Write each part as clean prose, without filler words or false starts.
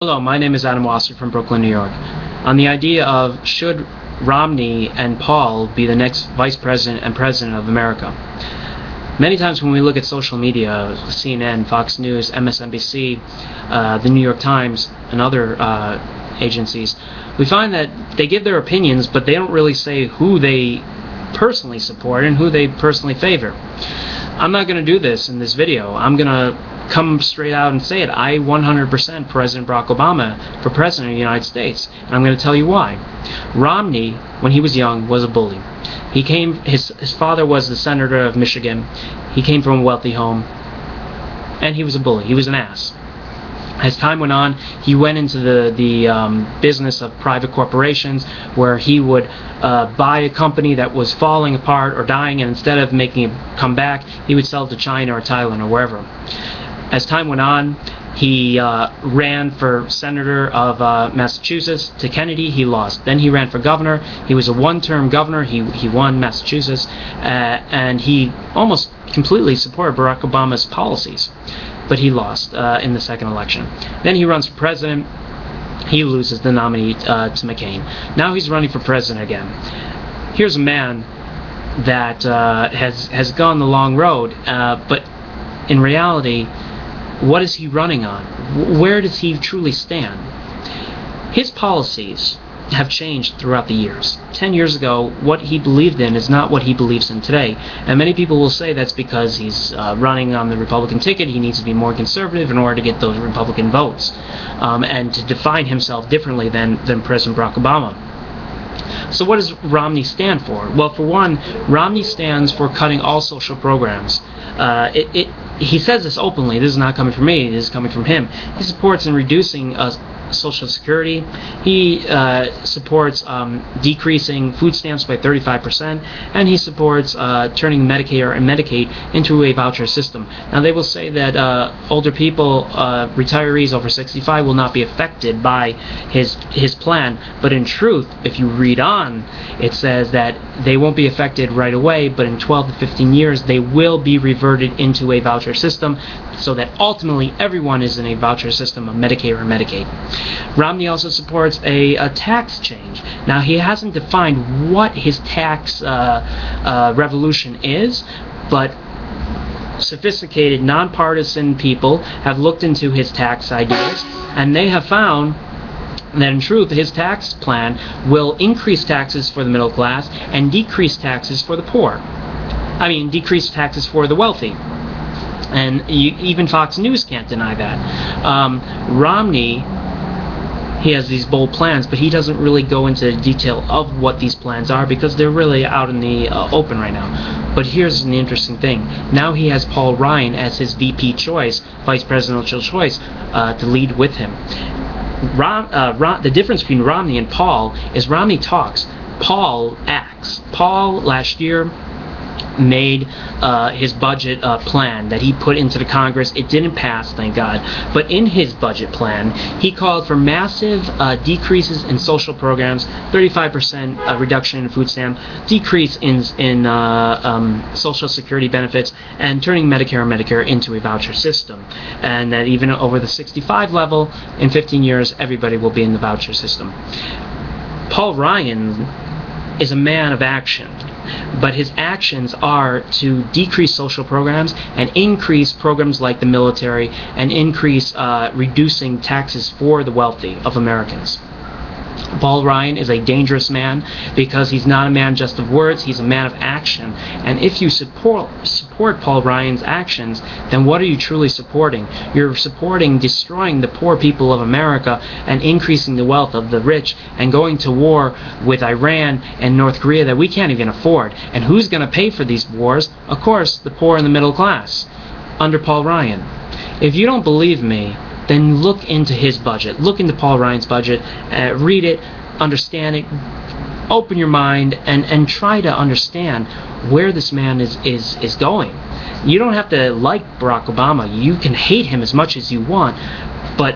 Hello, my name is Adam Wasser from Brooklyn, New York. On the idea of should Romney and Paul be the next Vice President and President of America. Many times when we look at social media, CNN, Fox News, MSNBC, the New York Times, and other agencies, we find that they give their opinions, but they don't really say who they personally support and who they personally favor. I'm not going to do this in this video. I'm going to come straight out and say it. I 100% President Barack Obama for President of the United States, and I'm going to tell you why. Romney, when he was young, was a bully. His father was the senator of Michigan. He came from a wealthy home, and he was a bully. He was an ass. As time went on, he went into the business of private corporations, where he would buy a company that was falling apart or dying, and instead of making it come back, he would sell it to China or Thailand or wherever. As time went on, he ran for senator of Massachusetts to Kennedy. He lost. Then he ran for governor. He was a one-term governor. He won Massachusetts, and he almost completely supported Barack Obama's policies. But he lost in the second election. Then he runs for president. He loses the nominee to McCain. Now he's running for president again. Here's a man that has gone the long road, but in reality, what is he running on? Where does he truly stand? His policies have changed throughout the years. 10 years ago, what he believed in is not what he believes in today. And many people will say that's because he's running on the Republican ticket. He needs to be more conservative in order to get those Republican votes, and to define himself differently than President Barack Obama. So what does Romney stand for? Well, for one, Romney stands for cutting all social programs. He says this openly. This is not coming from me. This is coming from him. He supports in reducing Social Security. He supports decreasing food stamps by 35%, and he supports turning Medicare and Medicaid into a voucher system. Now, they will say that older people, retirees over 65, will not be affected by his plan, but in truth, if you read on, it says that they won't be affected right away, but in 12 to 15 years, they will be reverted into a voucher system, so that ultimately everyone is in a voucher system of Medicare or Medicaid. Romney also supports a tax change. Now, he hasn't defined what his tax revolution is, but sophisticated, nonpartisan people have looked into his tax ideas, and they have found that in truth his tax plan will increase taxes for the middle class and decrease taxes for the poor. Decrease taxes for the wealthy. And even Fox News can't deny that. Romney, he has these bold plans, but he doesn't really go into the detail of what these plans are because they're really out in the open right now. But here's an interesting thing. Now he has Paul Ryan as his VP choice, vice presidential choice, to lead with him. The difference between Romney and Paul is Romney talks, Paul acts. Paul last year made his budget plan that he put into the Congress. It didn't pass, thank God. But in his budget plan, he called for massive decreases in social programs, 35% reduction in food stamp, decrease in Social Security benefits, and turning Medicare and Medicare into a voucher system. And that even over the 65 level, in 15 years, everybody will be in the voucher system. Paul Ryan is a man of action, but his actions are to decrease social programs and increase programs like the military and increase reducing taxes for the wealthy of Americans. Paul Ryan is a dangerous man because he's not a man just of words, he's a man of action. And if you support Paul Ryan's actions, then what are you truly supporting? You're supporting destroying the poor people of America and increasing the wealth of the rich and going to war with Iran and North Korea that we can't even afford. And who's going to pay for these wars? Of course, the poor and the middle class under Paul Ryan. If you don't believe me, then look into his budget. Look into Paul Ryan's budget, read it, understand it, open your mind, and try to understand where this man is going. You don't have to like Barack Obama. You can hate him as much as you want, but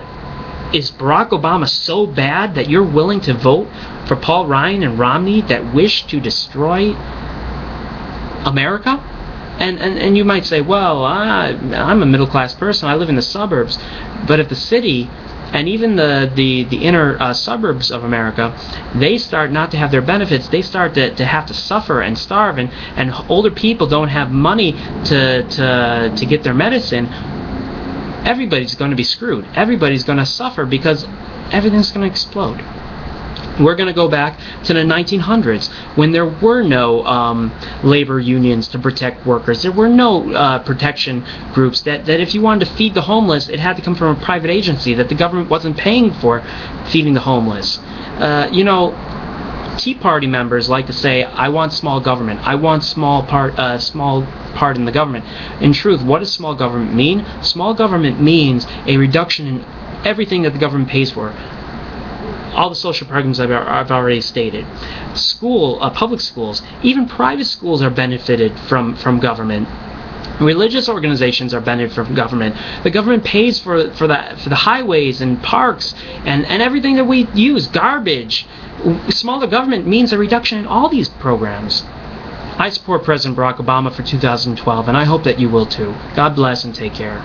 is Barack Obama so bad that you're willing to vote for Paul Ryan and Romney that wish to destroy America? And you might say, well, I'm a middle-class person. I live in the suburbs. But if the city And even the inner suburbs of America, they start not to have their benefits. They start to have to suffer and starve, and older people don't have money to get their medicine. Everybody's going to be screwed. Everybody's going to suffer because everything's going to explode. We're going to go back to the 1900s when there were no labor unions to protect workers. There were no protection groups that if you wanted to feed the homeless, it had to come from a private agency, that the government wasn't paying for feeding the homeless. Tea Party members like to say, I want small government. I want small part in the government. In truth, what does small government mean? Small government means a reduction in everything that the government pays for. All the social programs I've already stated. Public schools, even private schools are benefited from government. Religious organizations are benefited from government. The government pays for the highways and parks and everything that we use, garbage. Smaller government means a reduction in all these programs. I support President Barack Obama for 2012, and I hope that you will too. God bless and take care.